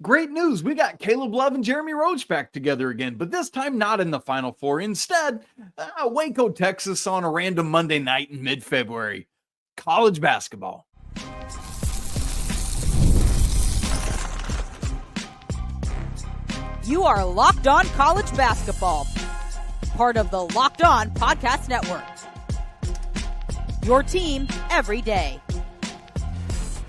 Great news. We got Caleb Love and Jeremy Roach back together again, but this time not in the Final Four. Instead, Waco, Texas on a random Monday night in mid-February. College basketball. You are Locked On College Basketball, part of the Locked On Podcast Network. Your team every day.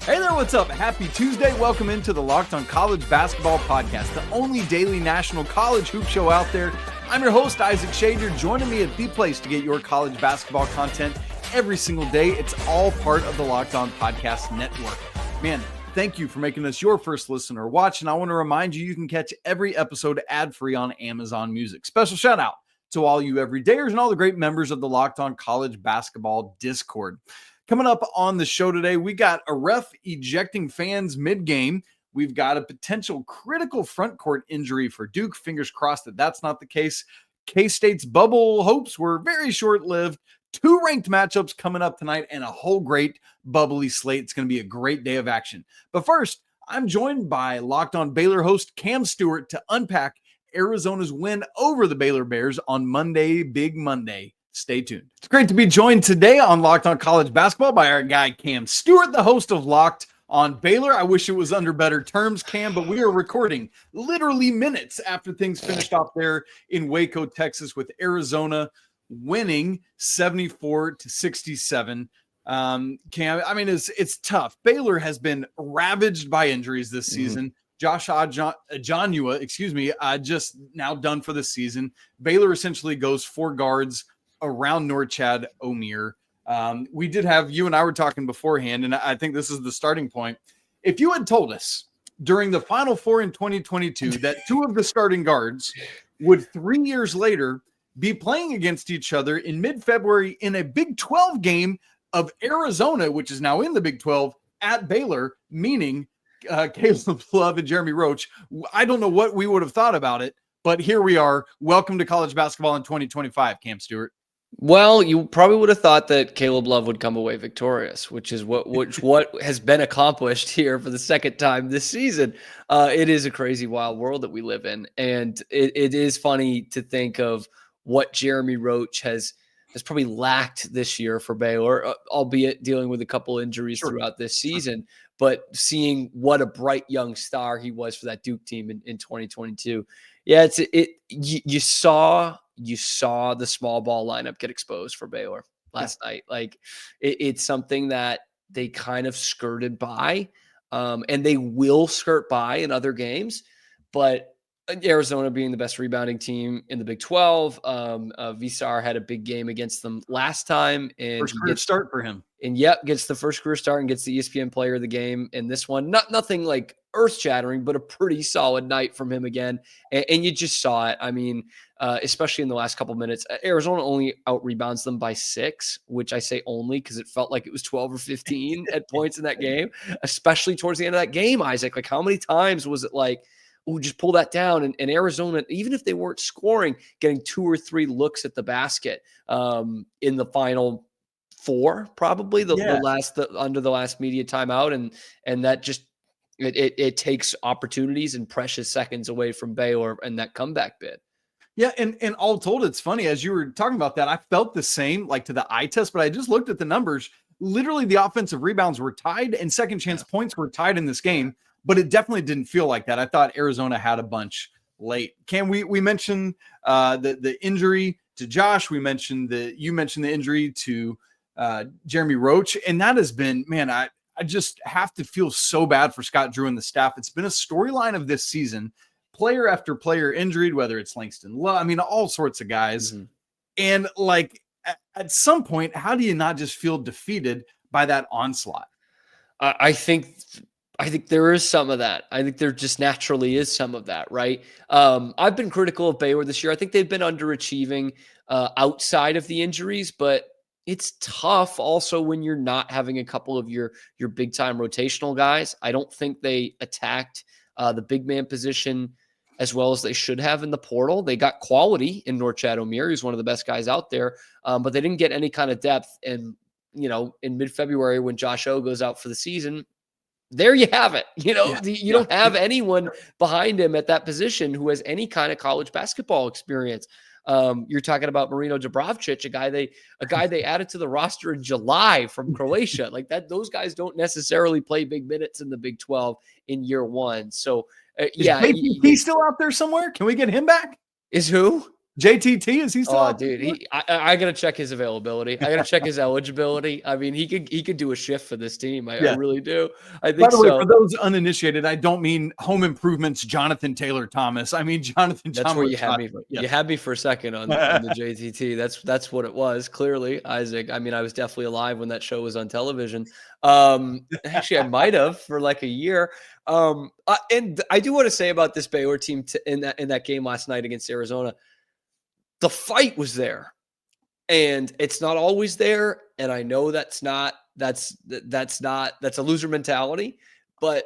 Hey there, what's up? Happy Tuesday. Welcome into the Locked On College Basketball Podcast, the only daily national college hoop show out there. I'm your host, Isaac Schade. You're joining me at the place to get your college basketball content every single day. It's all part of the Locked On Podcast Network. Man, thank you for making us your first listen or watch. And I want to remind you, you can catch every episode ad-free on Amazon Music. Special shout out to all you everydayers and all the great members of the Locked On College Basketball Discord. Coming up on the show today, we got a ref ejecting fans mid-game. We've got a potential critical front court injury for Duke. Fingers crossed that that's not the case. K-State's bubble hopes were very short-lived. 2 ranked matchups coming up tonight and a whole great bubbly slate. It's going to be a great day of action. But first, I'm joined by Locked On Baylor host Cam Stuart to unpack Arizona's win over the Baylor Bears on Monday, Big Monday. Stay tuned. It's great to be joined today on Locked On College Basketball by our guy, Cam Stuart, the host of Locked on Baylor. I wish it was under better terms, Cam, but we are recording literally minutes after things finished off there in Waco, Texas, with Arizona winning 74-67. Cam, I mean, it's tough. Baylor has been ravaged by injuries this season. Josh Ajonua, just now done for the season. Baylor essentially goes 4 guards around Norchad Omier. We did have, you and I were talking beforehand, and I think this is the starting point. If you had told us during the Final Four in 2022 that 2 of the starting guards would 3 years later be playing against each other in mid-February in a Big 12 game of Arizona, which is now in the Big 12, at Baylor, meaning Caleb Love and Jeremy Roach, I don't know what we would have thought about it, but here we are. Welcome to college basketball in 2025, Cam Stuart. Well, you probably would have thought that Caleb Love would come away victorious, which is what has been accomplished here for the second time this season. It is a crazy, wild world that we live in, and it is funny to think of what Jeremy Roach has probably lacked this year for Baylor, albeit dealing with a couple injuries throughout this season. But seeing what a bright young star he was for that Duke team in 2022, yeah, you saw the small ball lineup get exposed for Baylor last night. Like it's something that they kind of skirted by, and they will skirt by in other games. But Arizona being the best rebounding team in the Big 12, Visar had a big game against them last time, and first career start for him. And gets the first career start and gets the ESPN Player of the Game in this one. Nothing like earth-shattering, but a pretty solid night from him again. And you just saw it. I mean, especially in the last couple minutes, Arizona only out-rebounds them by 6, which I say only because it felt like it was 12 or 15 at points in that game, especially towards the end of that game, Isaac. Like, how many times was it like, oh, just pull that down? And Arizona, even if they weren't scoring, getting 2 or 3 looks at the basket in the final 4, probably under the last media timeout, and that just it takes opportunities and precious seconds away from Baylor and that comeback bid. Yeah, and all told, it's funny, as you were talking about that, I felt the same, like to the eye test, but I just looked at the numbers. Literally, the offensive rebounds were tied and second chance points were tied in this game, but it definitely didn't feel like that. I thought Arizona had a bunch late. Cam, we mentioned the injury to Josh. You mentioned the injury to Jeremy Roach, and that has been, man, I just have to feel so bad for Scott Drew and the staff. It's been a storyline of this season, player after player injured, whether it's Langston Love, I mean, all sorts of guys. And like at some point, how do you not just feel defeated by that onslaught? I think there is some of that. I think there just naturally is some of that, right? I've been critical of Baylor this year. I think they've been underachieving outside of the injuries, but it's tough also when you're not having a couple of your big time rotational guys. I don't think they attacked the big man position as well as they should have in the portal. They got quality in Norchad Omier, who's one of the best guys out there, but they didn't get any kind of depth. And, in mid-February when Josh O goes out for the season, there you have it. You don't have Yeah. anyone behind him at that position who has any kind of college basketball experience. You're talking about Marino Dubravcic, a guy they added to the roster in July from Croatia. Like that, those guys don't necessarily play big minutes in the Big 12 in year one. So Is JTT still out there somewhere? Can we get him back? Is who? JTT, is he still out dude, there? I gotta check his availability. I gotta check his eligibility. I mean, he could do a shift for this team. I really do. I think. By the way, for those uninitiated, I don't mean Home Improvement's Jonathan Taylor Thomas. I mean Jonathan. That's where you had me. Yes. You had me for a second on the JTT. That's what it was. Clearly, Isaac. I mean, I was definitely alive when that show was on television. Actually, I might have for like a year. And I do want to say about this Baylor team in that game last night against Arizona. The fight was there, and it's not always there. And I know that's a loser mentality, but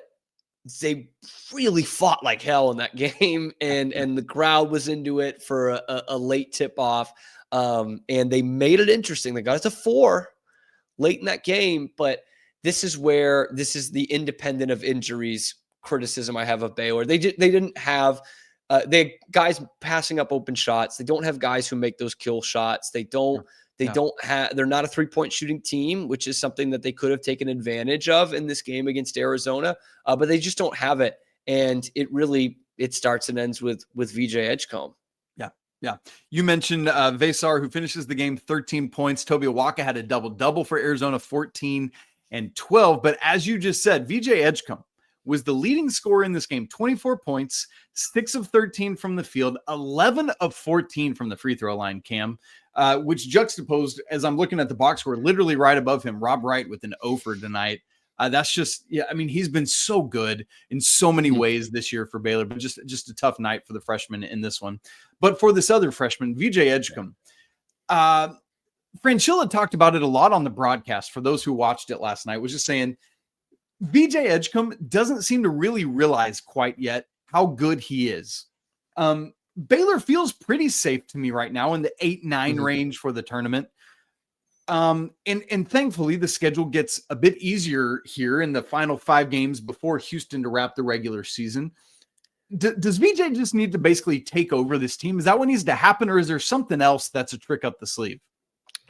they really fought like hell in that game, and the crowd was into it for a late tip off. And they made it interesting. They got it to 4 late in that game, but this is the independent of injuries criticism I have of Baylor. They didn't have. They have guys passing up open shots. They don't have guys who make those kill shots. They're not a 3-point shooting team, which is something that they could have taken advantage of in this game against Arizona. But they just don't have it. And it starts and ends with VJ Edgecombe. Yeah. You mentioned Vesar, who finishes the game 13 points. Toby Awaka had a double-double for Arizona, 14 and 12. But as you just said, VJ Edgecombe was the leading scorer in this game, 24 points, 6 of 13 from the field, 11 of 14 from the free throw line, Cam, which juxtaposed, as I'm looking at the box score, literally right above him, Rob Wright with an 0 for tonight. That's just, I mean, he's been so good in so many ways this year for Baylor, but just a tough night for the freshman in this one. But for this other freshman, VJ Edgecombe, Franchilla talked about it a lot on the broadcast. For those who watched it last night, was just saying, VJ Edgecombe doesn't seem to really realize quite yet how good he is. Baylor feels pretty safe to me right now in the 8-9 range for the tournament. And thankfully the schedule gets a bit easier here in the final 5 games before Houston to wrap the regular season. Does VJ just need to basically take over this team? Is that what needs to happen, or is there something else that's a trick up the sleeve?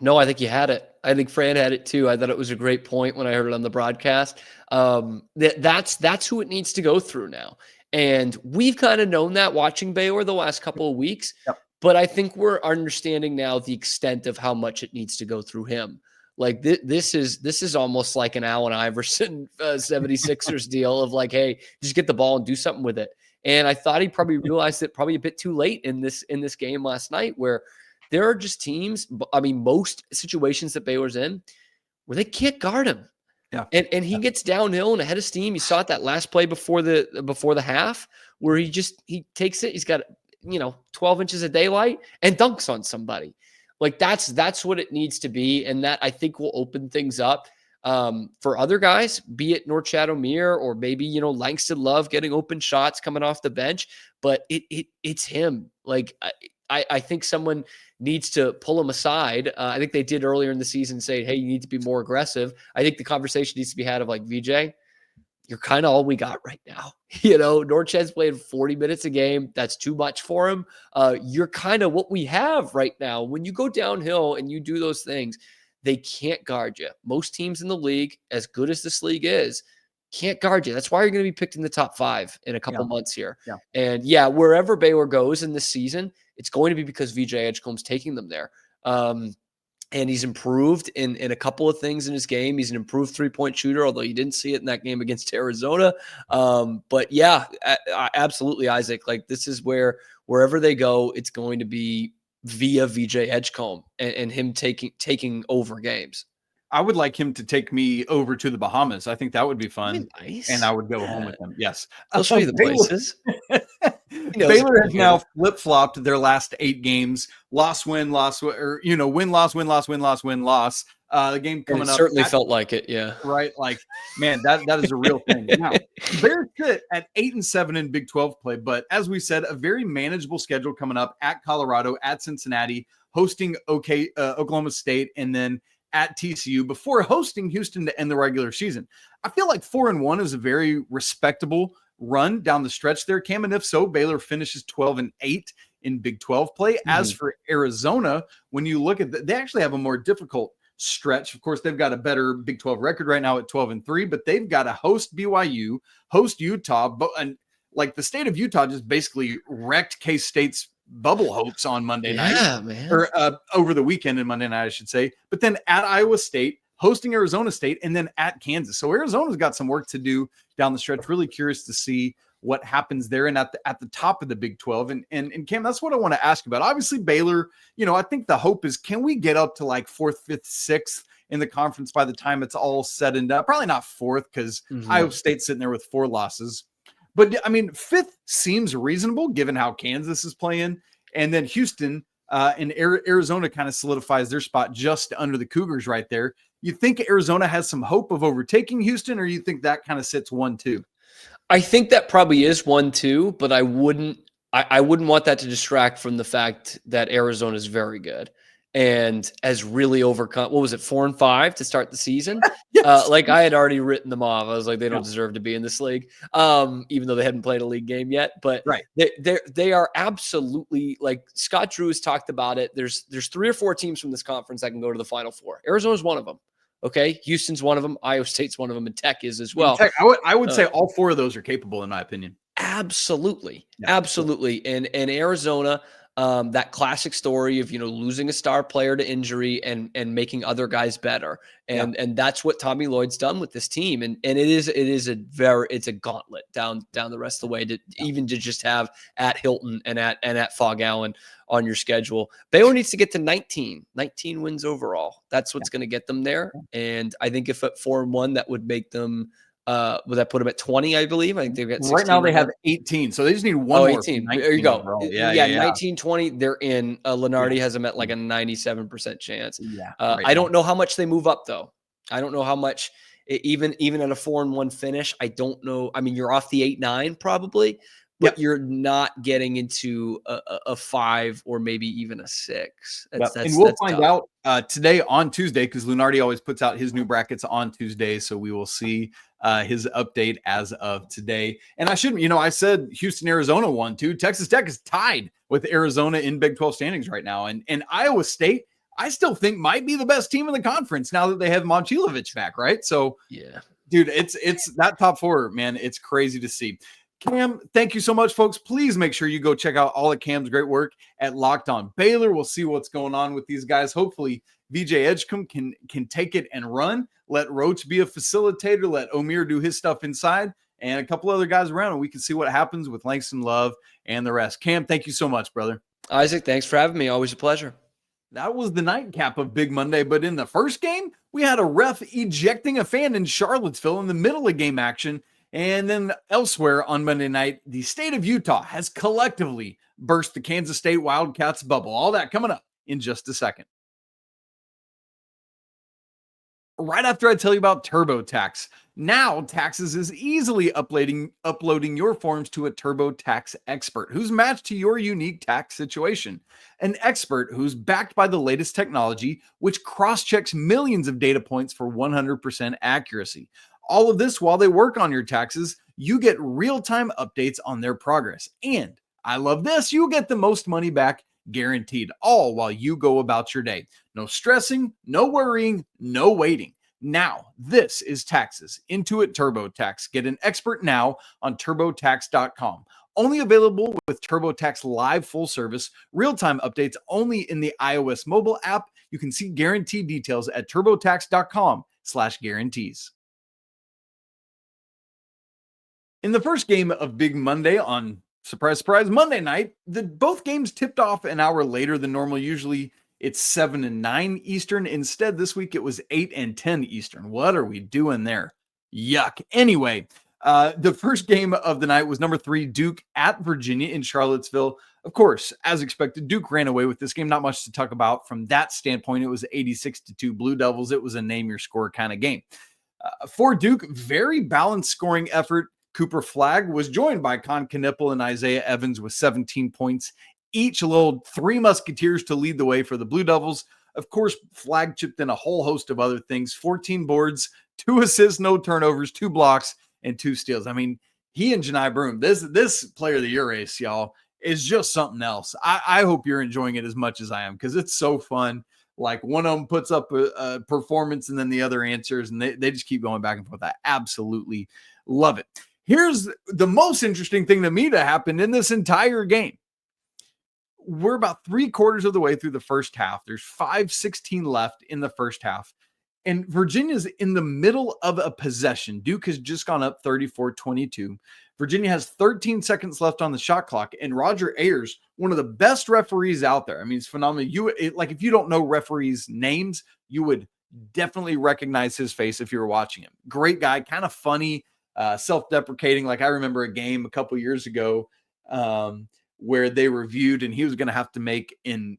No, I think you had it. I think Fran had it too. I thought it was a great point when I heard it on the broadcast. That's who it needs to go through now. And we've kind of known that watching Baylor the last couple of weeks. Yep. But I think we're understanding now the extent of how much it needs to go through him. Like this is almost like an Allen Iverson 76ers deal of like, hey, just get the ball and do something with it. And I thought he probably realized it probably a bit too late in this game last night, where there are just teams, I mean, most situations that Baylor's in where they can't guard him. Yeah. And he gets downhill and ahead of steam. You saw it that last play before the half where he takes it. He's got 12 inches of daylight and dunks on somebody. Like that's what it needs to be. And that I think will open things up for other guys, be it Norchad Omier or maybe, Langston Love getting open shots coming off the bench, but it's him. Like I think someone needs to pull him aside. I think they did earlier in the season say, hey, you need to be more aggressive. I think the conversation needs to be had of like, VJ, you're kind of all we got right now. Norchad's played 40 minutes a game. That's too much for him. You're kind of what we have right now. When you go downhill and you do those things, they can't guard you. Most teams in the league, as good as this league is, can't guard you. That's why you're going to be picked in the top 5 in a couple months here. Yeah. And wherever Baylor goes in this season, it's going to be because VJ Edgecombe's taking them there. And he's improved in a couple of things in his game. He's an improved 3-point shooter, although you didn't see it in that game against Arizona. But yeah, absolutely, Isaac. Like this is wherever they go, it's going to be via VJ Edgecombe and him taking over games. I would like him to take me over to the Bahamas. I think that would be fun. Nice. And I would go home with him. Yes. I'll show you the places. Baylor has now flip-flopped their last 8 games. Loss, win, loss, or, win, loss, win, loss, win, loss, win, loss. The game coming up. Certainly felt like it. Yeah. Right. Like, man, that is a real thing. Now, Bears sit at 8-7 in Big 12 play, but as we said, a very manageable schedule coming up at Colorado, at Cincinnati, hosting Oklahoma State, and then at TCU before hosting Houston to end the regular season. I feel like 4-1 is a very respectable run down the stretch there, Cam, and if so, Baylor finishes 12-8 in Big 12 play. As for Arizona, when you look at they actually have a more difficult stretch. Of course, they've got a better Big 12 record right now at 12-3, but they've got to host BYU, host Utah, and like the state of Utah just basically wrecked K-State's bubble hopes on Monday night, man. Or over the weekend and Monday night, I should say. But then at Iowa State, hosting Arizona State, and then at Kansas. So Arizona's got some work to do down the stretch. Really curious to see what happens there and at the top of the Big 12. And Cam, that's what I want to ask about. Obviously, Baylor, I think the hope is, can we get up to like 4th, 5th, 6th in the conference by the time it's all said and done? Probably not 4th, because Iowa State's sitting there with 4 losses. But I mean, 5th seems reasonable given how Kansas is playing. And then Houston and Arizona kind of solidifies their spot just under the Cougars right there. You think Arizona has some hope of overtaking Houston, or you think that kind of sits 1-2? I think that probably is 1-2, but I wouldn't want that to distract from the fact that Arizona is very good and has really overcome, 4-5 to start the season? Yes. Like I had already written them off. I was like, they don't deserve to be in this league, even though they hadn't played a league game yet. But they are absolutely, like Scott Drew has talked about it. There's 3 or 4 teams from this conference that can go to the Final Four. Arizona's one of them. Okay, Houston's one of them. Iowa State's one of them, and Tech is as well. Tech, I would say all 4 of those are capable, in my opinion. Absolutely, absolutely. And Arizona, that classic story of losing a star player to injury and making other guys better, and that's what Tommy Lloyd's done with this team. And it's a gauntlet down the rest of the way to even to just have at Hilton and at Fog Allen on your schedule. Baylor needs to get to 19 wins overall. That's what's going to get them there. And I think if at 4-1, that would make them. Would that put them at 20? I believe. I think they've got 16 right now. They have 18, so they just need one more. 18. There you go. Overall. 19, 20. They're in. Lenardi has them at like a 97% chance. I don't know how much they move up though. I don't know how much. Even at a 4-1 finish, I don't know. I mean, you're off the 8-9 probably, but you're not getting into a 5 or maybe even a 6. And we'll find out today on Tuesday, because Lunardi always puts out his new brackets on Tuesday. So we will see his update as of today. And I shouldn't, I said Houston, Arizona 1-2. Texas Tech is tied with Arizona in Big 12 standings right now. And Iowa State, I still think might be the best team in the conference now that they have Momcilovic back, right? So, dude, it's that top 4, man. It's crazy to see. Cam, thank you so much, folks. Please make sure you go check out all of Cam's great work at Locked On Baylor. We'll see what's going on with these guys. Hopefully, VJ Edgecombe can take it and run. Let Roach be a facilitator. Let Omier do his stuff inside, and a couple other guys around, and we can see what happens with Langston Love and the rest. Cam, thank you so much, brother. Isaac, thanks for having me. Always a pleasure. That was the nightcap of Big Monday, but in the first game, we had a ref ejecting a fan in Charlottesville in the middle of game action. And then elsewhere on Monday night, the state of Utah has collectively burst the Kansas State Wildcats bubble. All that coming up in just a second. Right after I tell you about TurboTax. Now, Taxes is easily uploading your forms to a TurboTax expert who's matched to your unique tax situation. An expert who's backed by the latest technology, which cross-checks millions of data points for 100% accuracy. All of this while they work on your taxes, you get real-time updates on their progress. And I love this, you get the most money back guaranteed, all while you go about your day. No stressing, no worrying, no waiting. Now, this is Taxes. Intuit TurboTax. Get an expert now on TurboTax.com. Only available with TurboTax Live full service, real-time updates only in the iOS mobile app. You can see guaranteed details at TurboTax.com/guarantees. In the first game of Big Monday on surprise, surprise, Monday night, both games tipped off an hour later than normal. Usually it's 7 and 9 Eastern. Instead, this week it was 8 and 10 Eastern. What are we doing there? Yuck. Anyway, the first game of the night was number 3 Duke at Virginia in Charlottesville. Of course, as expected, Duke ran away with this game. Not much to talk about from that standpoint. It was 86-2 Blue Devils. It was a name your score kind of game. For Duke, very balanced scoring effort. Cooper Flagg was joined by Con Knipple and Isaiah Evans with 17 points. Each lulled 3 Musketeers to lead the way for the Blue Devils. Of course, Flag chipped in a whole host of other things, 14 boards, 2 assists, no turnovers, 2 blocks, and 2 steals. I mean, he and Janai Broom, this player of the year race, y'all, is just something else. I hope you're enjoying it as much as I am, because it's so fun. Like, one of them puts up a performance and then the other answers, and they just keep going back and forth. I absolutely love it. Here's the most interesting thing to me to happen in this entire game. We're about 3/4 of the way through the first half. There's 5:16 left in the first half. And Virginia's in the middle of a possession. Duke has just gone up 34-22. Virginia has 13 seconds left on the shot clock. And Roger Ayers, one of the best referees out there. I mean, it's phenomenal. If you don't know referees' names, you would definitely recognize his face if you were watching him. Great guy, kind of funny, self-deprecating. Like, I remember a game a couple years ago where they reviewed, and he was going to have to make an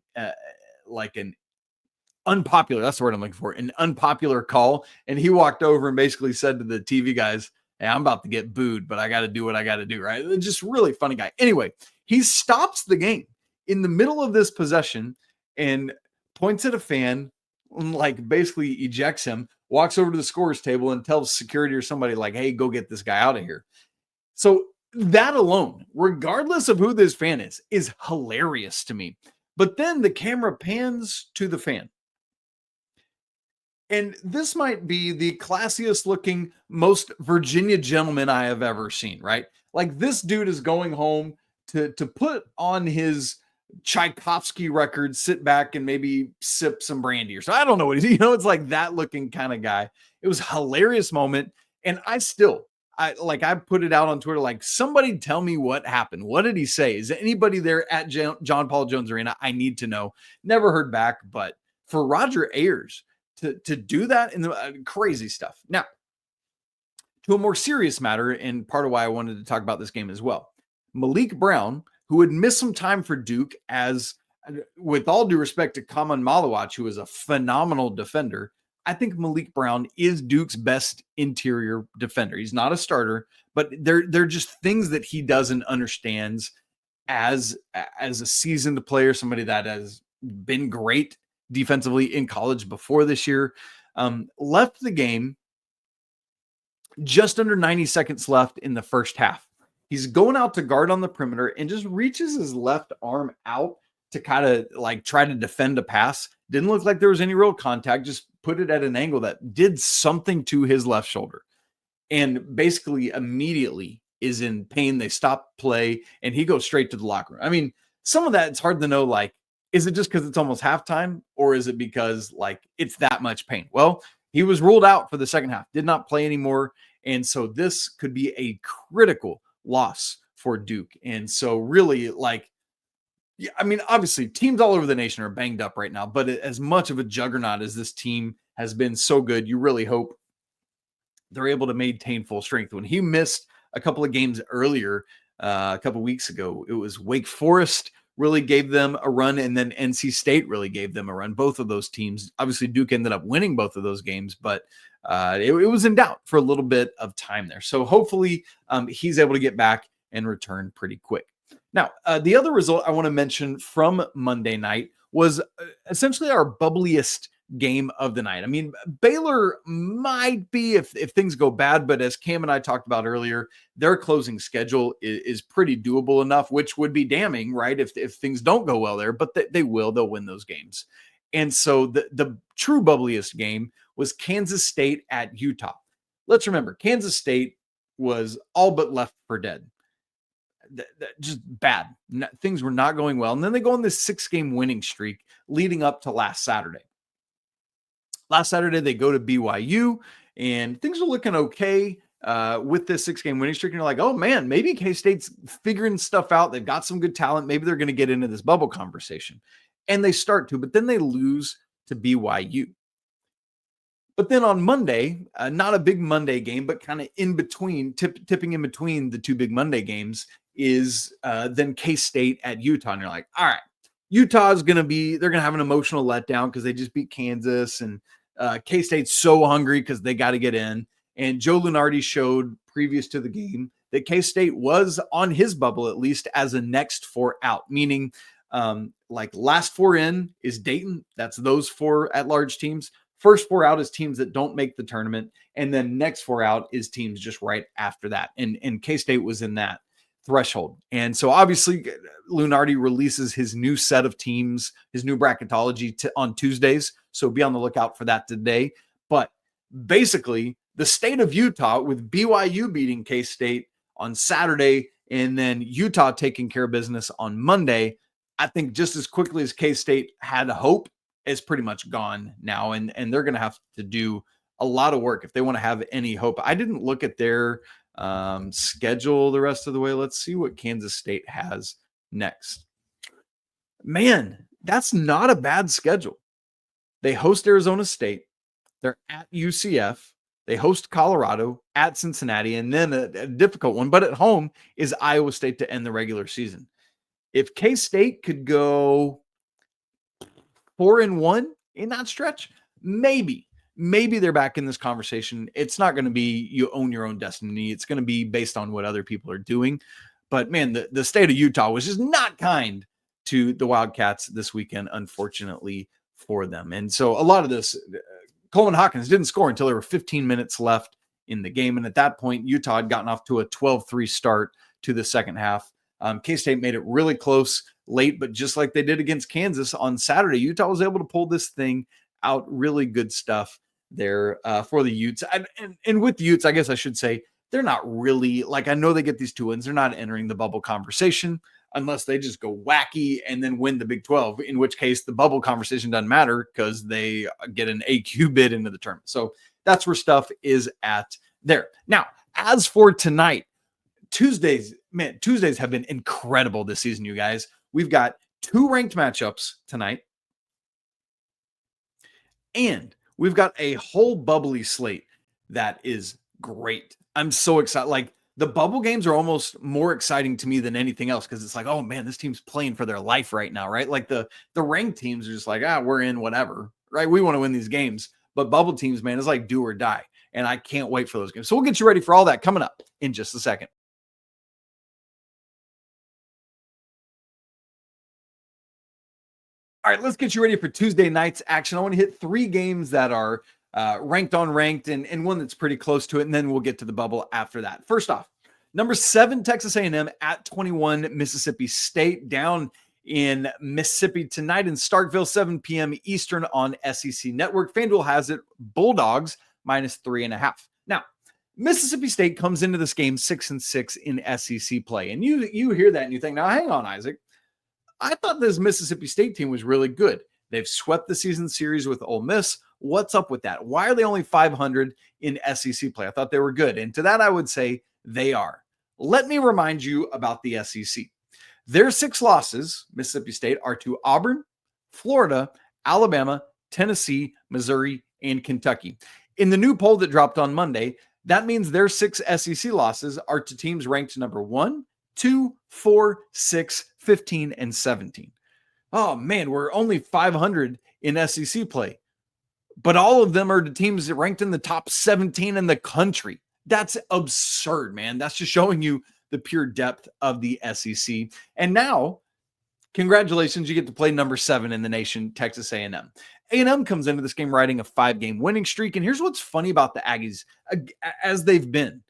unpopular, that's the word I'm looking for, an unpopular call. And he walked over and basically said to the TV guys, hey, I'm about to get booed, but I got to do what I got to do, right? Just really funny guy. Anyway, he stops the game in the middle of this possession and points at a fan, like basically ejects him, walks over to the scorer's table and tells security or somebody like, hey, go get this guy out of here. So that alone, regardless of who this fan is hilarious to me. But then the camera pans to the fan. And this might be the classiest looking, most Virginia gentleman I have ever seen, right? Like, this dude is going home to put on his Tchaikovsky record, sit back and maybe sip some brandy or so. I don't know what he's, it's like that looking kind of guy. It was a hilarious moment. And I put it out on Twitter, like, somebody tell me what happened. What did he say? Is anybody there at John Paul Jones Arena? I need to know. Never heard back, but for Roger Ayers to do that in the crazy stuff. Now, to a more serious matter, and part of why I wanted to talk about this game as well. Maliq Brown, who had missed some time for Duke, as with all due respect to Kaman Malawach, who is a phenomenal defender, I think Maliq Brown is Duke's best interior defender. He's not a starter, but they're just things that he does and understands as a seasoned player, somebody that has been great defensively in college before this year. Left the game just under 90 seconds left in the first half. He's going out to guard on the perimeter and just reaches his left arm out to kind of like try to defend a pass. Didn't look like there was any real contact, just put it at an angle that did something to his left shoulder. And basically immediately is in pain. They stop play and he goes straight to the locker room. I mean, some of that, it's hard to know, like, is it just because it's almost halftime, or is it because like it's that much pain? Well, he was ruled out for the second half, did not play anymore. And so this could be a critical loss for Duke. And so really, like, I mean, obviously teams all over the nation are banged up right now, but as much of a juggernaut as this team has been so good, you really hope they're able to maintain full strength. When he missed a couple of games earlier, a couple of weeks ago, it was Wake Forest really gave them a run, and then NC State really gave them a run. Both of those teams, obviously Duke ended up winning both of those games, but it was in doubt for a little bit of time there. So hopefully he's able to get back and return pretty quick. Now, the other result I want to mention from Monday night was essentially our bubbliest game of the night. I mean, Baylor might be if things go bad, but as Cam and I talked about earlier, their closing schedule is pretty doable enough, which would be damning, right? If things don't go well there, but they'll win those games. And so the true bubbliest game was Kansas State at Utah. Let's remember, Kansas State was all but left for dead. Just bad. Things were not going well. And then they go on this 6-game winning streak leading up to last Saturday. Last Saturday, they go to BYU, and things are looking okay with this 6-game winning streak. And you're like, oh, man, maybe K-State's figuring stuff out. They've got some good talent. Maybe they're going to get into this bubble conversation. And they start to, but then they lose to BYU. But then on Monday, not a big Monday game, but kind of in between, tipping in between the two big Monday games is then K-State at Utah. And you're like, all right, Utah is going to they're going to have an emotional letdown because they just beat Kansas, and K-State's so hungry because they got to get in. And Joe Lunardi showed previous to the game that K-State was on his bubble, at least as a next 4 out, meaning Like last four in is Dayton. That's those four at-large teams. First four out is teams that don't make the tournament. And then next four out is teams just right after that. And K-State was in that threshold. And so obviously Lunardi releases his new set of teams, his new bracketology on Tuesdays. So be on the lookout for that today. But basically the state of Utah with BYU beating K-State on Saturday and then Utah taking care of business on Monday, I think just as quickly as K-State had hope, is pretty much gone now. And they're going to have to do a lot of work if they want to have any hope. I didn't look at their schedule the rest of the way. Let's see what Kansas State has next. Man, that's not a bad schedule. They host Arizona State. They're at UCF. They host Colorado, at Cincinnati, and then a difficult one, but at home is Iowa State to end the regular season. If K-State could go 4-1 in that stretch, maybe they're back in this conversation. It's not going to be you own your own destiny. It's going to be based on what other people are doing. But man, the state of Utah was just not kind to the Wildcats this weekend, unfortunately for them. And so a lot of this, Coleman Hawkins didn't score until there were 15 minutes left in the game. And at that point, Utah had gotten off to a 12-3 start to the second half. K-State made it really close late, but just like they did against Kansas on Saturday, Utah was able to pull this thing out. Really good stuff there for the Utes. And with the Utes, I guess I should say, they're not really, like, I know they get these 2 wins. They're not entering the bubble conversation unless they just go wacky and then win the Big 12, in which case the bubble conversation doesn't matter because they get an AQ bid into the tournament. So that's where stuff is at there. Now, as for tonight, Tuesdays have been incredible this season, you guys. We've got 2 ranked matchups tonight, and we've got a whole bubbly slate that is great. I'm so excited. Like, the bubble games are almost more exciting to me than anything else because it's like, oh man, this team's playing for their life right now, right? Like the ranked teams are just like, we're in whatever, right? We want to win these games. But bubble teams, man, is like do or die. And I can't wait for those games. So we'll get you ready for all that coming up in just a second. All right, let's get you ready for Tuesday night's action. I want to hit 3 games that are ranked on ranked and one that's pretty close to it, and then we'll get to the bubble after that. First off, number 7, Texas A&M at 21, Mississippi State down in Mississippi tonight in Starkville, 7 p.m. Eastern on SEC Network. FanDuel has it Bulldogs -3.5. Now, Mississippi State comes into this game 6-6 in SEC play, and you hear that and you think, now hang on, Isaac. I thought this Mississippi State team was really good. They've swept the season series with Ole Miss. What's up with that? Why are they only 500 in SEC play? I thought they were good. And to that, I would say they are. Let me remind you about the SEC. Their 6 losses, Mississippi State, are to Auburn, Florida, Alabama, Tennessee, Missouri, and Kentucky. In the new poll that dropped on Monday, that means their 6 SEC losses are to teams ranked number 1, 2, 4, 6, 15, and 17. Oh man, we're only 500 in SEC play, but all of them are to teams that ranked in the top 17 in the country. That's absurd, man. That's just showing you the pure depth of the SEC. And now, congratulations, you get to play number 7 in the nation, Texas A&M. A&M comes into this game riding a 5-game winning streak. And here's what's funny about the Aggies, as they've been,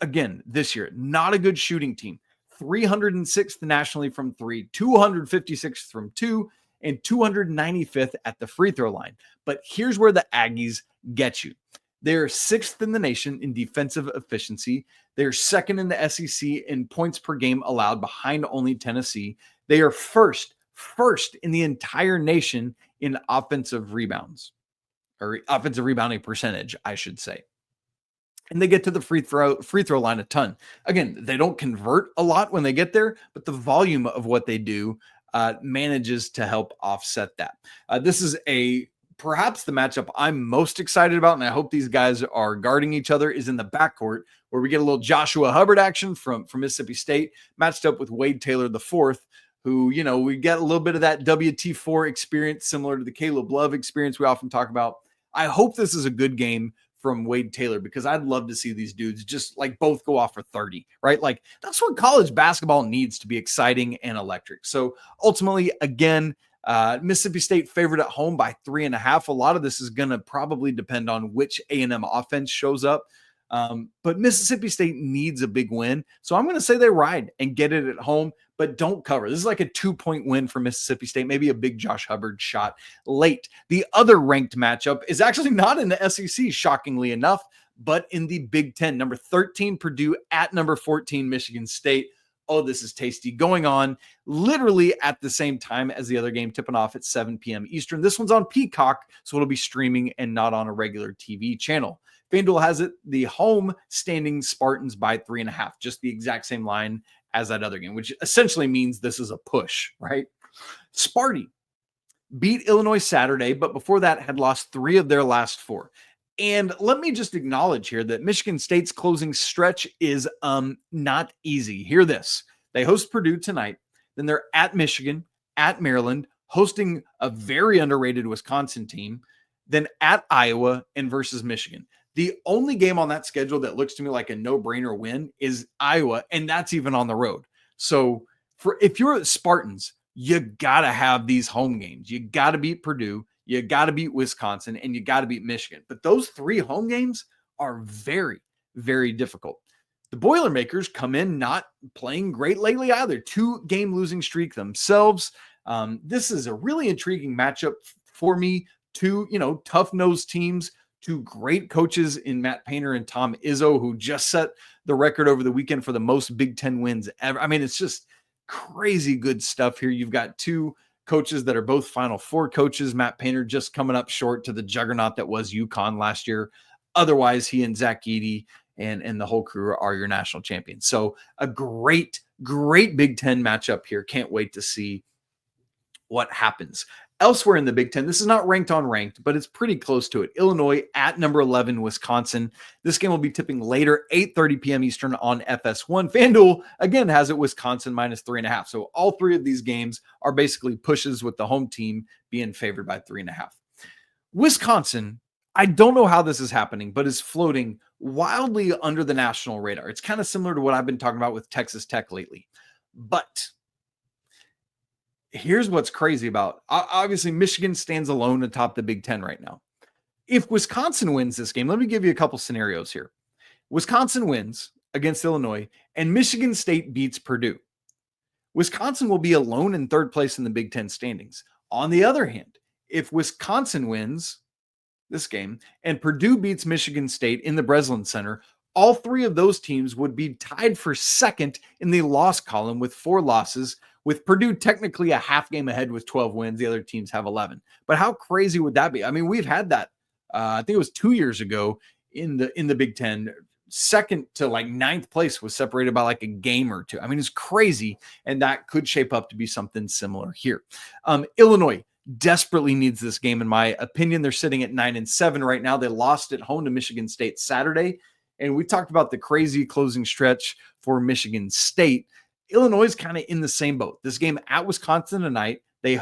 again, this year, not a good shooting team. 306th nationally from 3, 256th from 2, and 295th at the free throw line. But here's where the Aggies get you. They're 6th in the nation in defensive efficiency. They're 2nd in the SEC in points per game allowed, behind only Tennessee. They are first in the entire nation in offensive rebounds, or offensive rebounding percentage, I should say. And they get to the free throw line a ton. Again, they don't convert a lot when they get there, but the volume of what they do manages to help offset that. This is perhaps the matchup I'm most excited about, and I hope these guys are guarding each other, is in the backcourt, where we get a little Joshua Hubbard action from Mississippi State, matched up with Wade Taylor IV, who, we get a little bit of that WT4 experience, similar to the Caleb Love experience we often talk about. I hope this is a good game from Wade Taylor, because I'd love to see these dudes just like both go off for 30, right? Like that's what college basketball needs to be exciting and electric. So ultimately, again, Mississippi State favored at home by 3.5. A lot of this is going to probably depend on which A&M offense shows up. But Mississippi State needs a big win. So I'm going to say they ride and get it at home, but don't cover. This is like a 2-point win for Mississippi State, maybe a big Josh Hubbard shot late. The other ranked matchup is actually not in the SEC, shockingly enough, but in the Big Ten. Number 13, Purdue at number 14, Michigan State. Oh, this is tasty. Going on literally at the same time as the other game, tipping off at 7 p.m. Eastern. This one's on Peacock, so it'll be streaming and not on a regular TV channel. FanDuel has it, the home standing Spartans by 3.5, just the exact same line as that other game, which essentially means this is a push, right? Sparty beat Illinois Saturday, but before that had lost 3 of their last 4. And let me just acknowledge here that Michigan State's closing stretch is not easy. Hear this. They host Purdue tonight. Then they're at Michigan, at Maryland, hosting a very underrated Wisconsin team, then at Iowa and versus Michigan. The only game on that schedule that looks to me like a no-brainer win is Iowa, and that's even on the road. So if you're Spartans, you got to have these home games. You got to beat Purdue. You got to beat Wisconsin, and you got to beat Michigan. But those 3 home games are very, very difficult. The Boilermakers come in not playing great lately either. 2-game losing streak themselves. This is a really intriguing matchup for me. 2, tough-nosed teams, 2 great coaches in Matt Painter and Tom Izzo, who just set the record over the weekend for the most Big Ten wins ever. I mean, it's just crazy good stuff here. You've got 2 coaches that are both Final Four coaches. Matt Painter just coming up short to the juggernaut that was UConn last year. Otherwise, he and Zach Edey and the whole crew are your national champions. So a great, great Big Ten matchup here. Can't wait to see what happens. Elsewhere in the Big Ten, this is not ranked on ranked, but it's pretty close to it. Illinois at number 11, Wisconsin. This game will be tipping later, 8:30 p.m. Eastern on FS1. FanDuel, again, has it Wisconsin minus 3.5. So all 3 of these games are basically pushes with the home team being favored by 3.5. Wisconsin, I don't know how this is happening, but is floating wildly under the national radar. It's kind of similar to what I've been talking about with Texas Tech lately. But here's what's crazy about, obviously, Michigan stands alone atop the Big Ten right now. If Wisconsin wins this game, let me give you a couple scenarios here. Wisconsin wins against Illinois and Michigan State beats Purdue. Wisconsin will be alone in 3rd place in the Big Ten standings. On the other hand, if Wisconsin wins this game and Purdue beats Michigan State in the Breslin Center, all 3 of those teams would be tied for 2nd in the loss column with 4 losses, with Purdue technically a half game ahead with 12 wins. The other teams have 11. But how crazy would that be? I mean, we've had that. I think it was 2 years ago in the Big Ten. 2nd to like 9th place was separated by like a game or 2. I mean, it's crazy. And that could shape up to be something similar here. Illinois desperately needs this game, in my opinion. They're sitting at 9-7 right now. They lost at home to Michigan State Saturday. And we talked about the crazy closing stretch for Michigan State. Illinois is kind of in the same boat. This game at Wisconsin tonight. They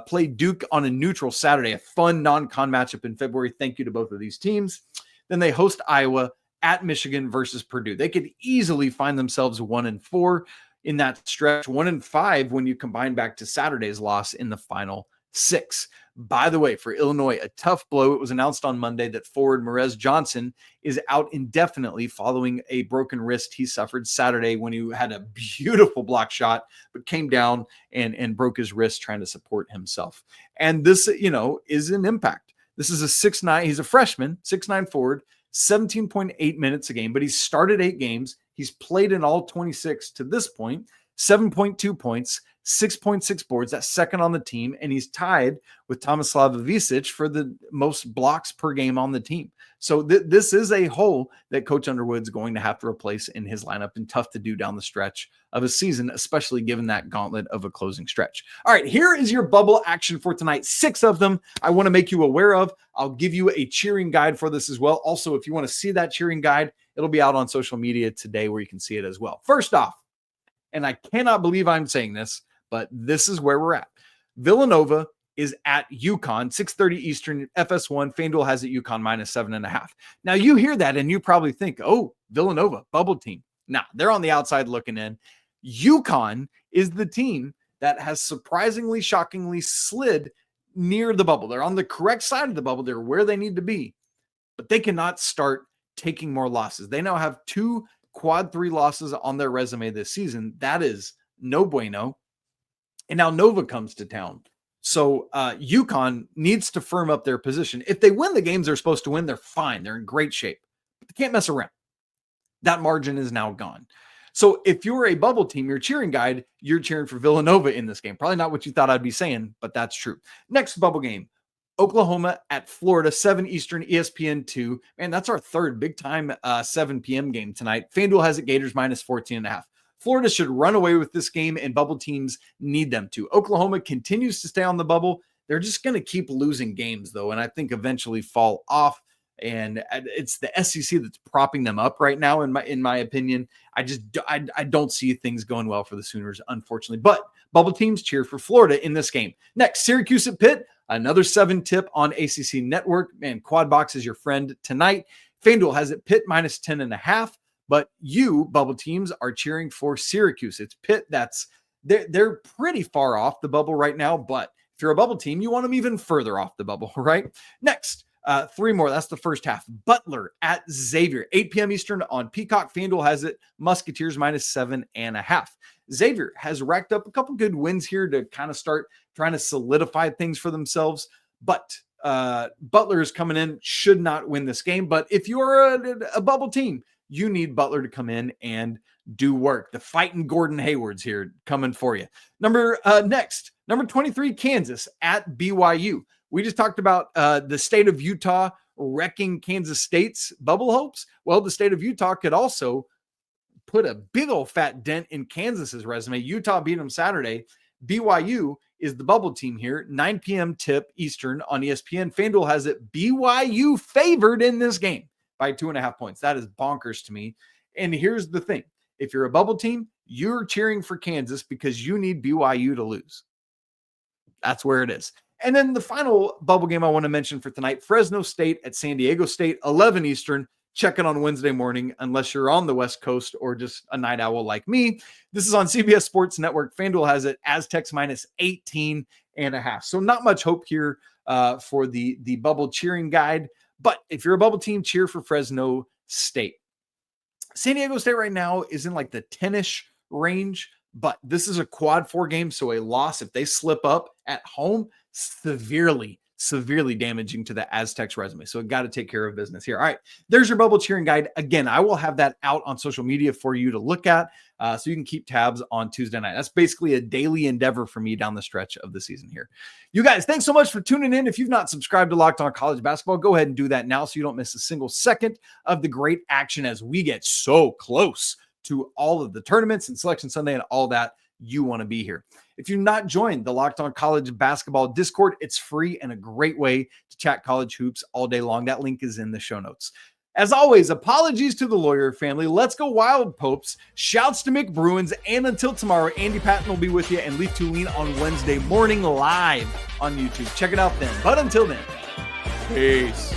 play Duke on a neutral Saturday, a fun non-con matchup in February. Thank you to both of these teams. Then they host Iowa at Michigan versus Purdue. They could easily find themselves 1-4 in that stretch, 1-5 when you combine back to Saturday's loss in the final 6. By the way, for Illinois, a tough blow. It was announced on Monday that forward Marez Johnson is out indefinitely following a broken wrist he suffered Saturday when he had a beautiful block shot, but came down and broke his wrist trying to support himself. And this, is an impact. This is a 6'9". He's a freshman, 6'9" forward, 17.8 minutes a game, but he's started 8 games. He's played in all 26 to this point, 7.2 points, 6.6 boards. That's 2nd on the team. And he's tied with Tomislav Ivisic for the most blocks per game on the team. So this is a hole that Coach Underwood's going to have to replace in his lineup, and tough to do down the stretch of a season, especially given that gauntlet of a closing stretch. All right, here is your bubble action for tonight. 6 of them I want to make you aware of. I'll give you a cheering guide for this as well. Also, if you want to see that cheering guide, it'll be out on social media today where you can see it as well. First off, and I cannot believe I'm saying this, but this is where we're at. Villanova is at UConn, 6:30 Eastern, FS1. FanDuel has it UConn minus 7.5. Now you hear that and you probably think, oh, Villanova, bubble team. Nah, they're on the outside looking in. UConn is the team that has surprisingly, shockingly slid near the bubble. They're on the correct side of the bubble. They're where they need to be, but they cannot start taking more losses. They now have 2 quad 3 losses on their resume this season. That is no bueno. And now Nova comes to town. So UConn needs to firm up their position. If they win the games they're supposed to win, they're fine. They're in great shape. But they can't mess around. That margin is now gone. So if you're a bubble team, your cheering guide, you're cheering for Villanova in this game. Probably not what you thought I'd be saying, but that's true. Next bubble game, Oklahoma at Florida, 7 Eastern, ESPN2. Man, that's our third big-time 7 p.m. game tonight. FanDuel has it Gators minus 14.5. Florida should run away with this game, and bubble teams need them to. Oklahoma continues to stay on the bubble. They're just going to keep losing games, though, and I think eventually fall off. And it's the SEC that's propping them up right now, in my opinion. I don't see things going well for the Sooners, unfortunately. But bubble teams cheer for Florida in this game. Next, Syracuse at Pitt, another 7 tip on ACC Network. Man, Quad Box is your friend tonight. FanDuel has it Pitt minus 10.5. But you, bubble teams, are cheering for Syracuse. It's Pitt. They're pretty far off the bubble right now. But if you're a bubble team, you want them even further off the bubble, right? Next. 3 more. That's the first half. Butler at Xavier, 8 p.m. Eastern on Peacock. FanDuel has it Musketeers minus 7.5. Xavier has racked up a couple good wins here to kind of start trying to solidify things for themselves. But Butler is coming in, should not win this game. But if you're a bubble team, you need Butler to come in and do work. The fighting Gordon Haywards here coming for you. Next, number 23, Kansas at BYU. We just talked about the state of Utah wrecking Kansas State's bubble hopes. Well, the state of Utah could also put a big old fat dent in Kansas's resume. Utah beat them Saturday. BYU is the bubble team here. 9 p.m. tip Eastern on ESPN. FanDuel has it BYU favored in this game by 2.5 points. That is bonkers to me. And here's the thing. If you're a bubble team, you're cheering for Kansas because you need BYU to lose. That's where it is. And then the final bubble game I want to mention for tonight, Fresno State at San Diego State, 11 Eastern. Check it on Wednesday morning, unless you're on the West Coast or just a night owl like me. This is on CBS Sports Network. FanDuel has it Aztecs minus 18.5. So not much hope here for the bubble cheering guide. But if you're a bubble team, cheer for Fresno State. San Diego State right now is in like the 10-ish range, but this is a quad 4 game. So a loss, if they slip up at home, severely damaging to the Aztecs resume. So got to take care of business here. All right, there's your bubble cheering guide. Again, I will have that out on social media for you to look at so you can keep tabs on Tuesday night. That's basically a daily endeavor for me down the stretch of the season here. You guys, thanks so much for tuning in. If you've not subscribed to Locked On College Basketball, go ahead and do that now so you don't miss a single second of the great action as we get so close to all of the tournaments and Selection Sunday and all that. You want to be here. If you've not joined the Locked On College Basketball Discord, it's free and a great way to chat college hoops all day long. That link is in the show notes. As always, apologies to the lawyer family. Let's go Wild Popes. Shouts to Mick Bruins. And until tomorrow, Andy Patton will be with you and Leaf Tulane on Wednesday morning live on YouTube. Check it out then. But until then, peace.